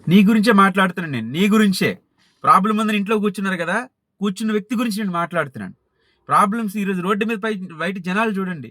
నీ గురించే మాట్లాడుతున్నాను నేను. నీ గురించే. ప్రాబ్లమ్ ఉందని ఇంట్లో కూర్చున్నారు కదా! కూర్చున్న వ్యక్తి గురించి నేను మాట్లాడుతున్నాను. ప్రాబ్లమ్స్ ఈరోజు రోడ్డు మీద బయట జనాలు చూడండి.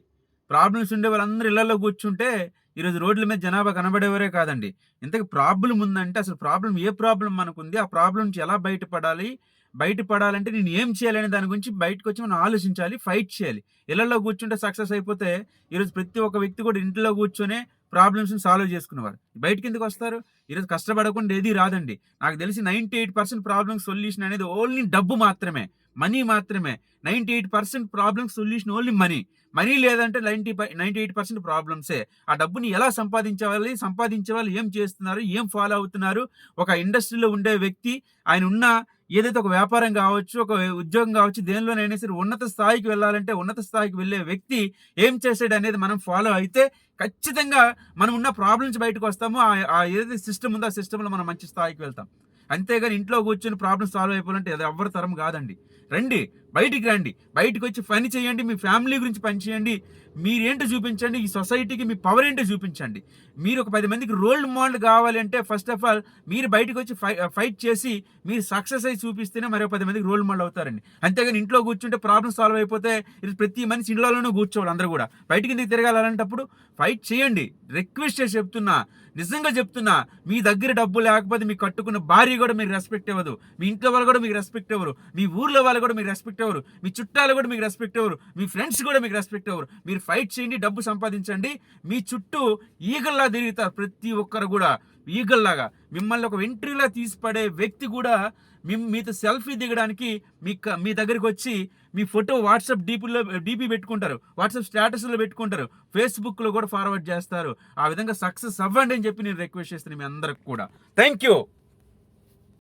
ప్రాబ్లమ్స్ ఉండే వాళ్ళందరూ ఇళ్లల్లో కూర్చుంటే, ఈరోజు రోడ్ల మీద జనాభా కనబడేవారే కాదండి. ఇంతకి ప్రాబ్లమ్ ఉందంటే అసలు ఏ ప్రాబ్లమ్ మనకుంది? ఆ ప్రాబ్లమ్ నుంచి ఎలా బయటపడాలి? బయటపడాలంటే నేను ఏం చేయాలనే దాని గురించి బయటకొచ్చి మనం ఆలోచించాలి. ఫైట్ చేయాలి. ఇళ్లల్లో కూర్చుంటే సక్సెస్ అయిపోతే, ఈరోజు ప్రతి ఒక్క వ్యక్తి కూడా ఇంట్లో కూర్చొనే ప్రాబ్లమ్స్‌ని సాల్వ్ చేసుకునేవారు. బయటికెందుకొస్తారు? ఈరోజు కష్టపడకుండా ఏది రాదండి. నాకు తెలిసి 98% ప్రాబ్లమ్ సొల్యూషన్ అనేది ఓన్లీ డబ్బు మాత్రమే. మనీ మాత్రమే. 98% problem solution only money. Money లేదంటే 98% ప్రాబ్లమ్సే. ఆ డబ్బుని ఎలా సంపాదించాలి? సంపాదించే వాళ్ళు ఏం చేస్తున్నారు? ఏం ఫాలో అవుతున్నారు? ఒక ఇండస్ట్రీలో ఉండే వ్యక్తి ఆయన ఉన్న ఏదైతే ఒక వ్యాపారం కావచ్చు, ఒక ఉద్యోగం కావచ్చు, దేనిలోనైనా సరే ఉన్నత స్థాయికి వెళ్ళాలంటే ఉన్నత స్థాయికి వెళ్ళే వ్యక్తి ఏం చేసాడనేది మనం ఫాలో అయితే ఖచ్చితంగా మనం ఉన్న ప్రాబ్లమ్స్ బయటకొస్తాము. ఏదైతే సిస్టమ్ ఉందో ఆ సిస్టమ్‌లో మనం మంచి స్థాయికి వెళ్తాం. అంతేగాని ఇంట్లో కూర్చొని ప్రాబ్లమ్ సాల్వ్ అయిపోవాలంటే అది ఎవ్వరి తరం కాదండి. రండి. బయటికి రండి. బయటికొచ్చి పని చేయండి. మీ ఫ్యామిలీ గురించి పని చేయండి. మీరేంటో చూపించండి. ఈ సొసైటీకి మీ పవర్ ఏంటో చూపించండి. మీరు ఒక 10 మందికి రోల్ మోడల్ కావాలి అంటే ఫస్ట్ ఆఫ్ ఆల్ మీరు బయటకొచ్చి ఫైట్ చేసి మీరు సక్సెస్ అయ్యి చూపిస్తేనే మరో 10 మందికి రోల్ మోడల్ అవుతారండి. అంతేగాని ఇంట్లో కూర్చుంటే ప్రాబ్లమ్ సాల్వ్ అయిపోతే ప్రతి మనిషి ఇంట్లోనే కూర్చోవాలి అందరూ కూడా. బయటికెందుకు తిరగాలి అలాంటప్పుడు? ఫైట్ చేయండి. రిక్వెస్ట్ చేసి చెప్తున్నా. నిజంగా చెప్తున్నా. మీ దగ్గర డబ్బు లేకపోతే మీకు కట్టుకున్న భార్య కూడా మీకు రెస్పెక్ట్ ఇవ్వదు. మీ ఇంట్లో వాళ్ళు కూడా మీకు రెస్పెక్ట్ ఇవ్వరు. మీ ఊర్లో వాళ్ళు కూడా మీకు రెస్పెక్ట్ ఇవ్వరు. మీ చుట్టాలు కూడా మీకు రెస్పెక్ట్ ఇవ్వరు. మీ ఫ్రెండ్స్ కూడా మీకు రెస్పెక్ట్ ఇవ్వరు. మీరు ఫైట్ చేయండి. డబ్బు సంపాదించండి. మీ చుట్టూ ఈగల్లా తిరుగుతారు ప్రతి ఒక్కరు కూడా. ఈగల్లాగా. మిమ్మల్ని ఒక వెంట్రుకలా తీసి పడే వ్యక్తి కూడా మీతో సెల్ఫీ దిగడానికి మీ దగ్గరికొచ్చి మీ ఫోటో వాట్సాప్ డీపీ పెట్టుకుంటారు. వాట్సాప్ స్టేటస్‌లో పెట్టుకుంటారు. ఫేస్‌బుక్‌లో కూడా ఫార్వర్డ్ చేస్తారు. ఆ విధంగా సక్సెస్ అవ్వండి అని చెప్పి నేను రిక్వెస్ట్ చేస్తున్నాను మీ అందరికి కూడా. Thank you.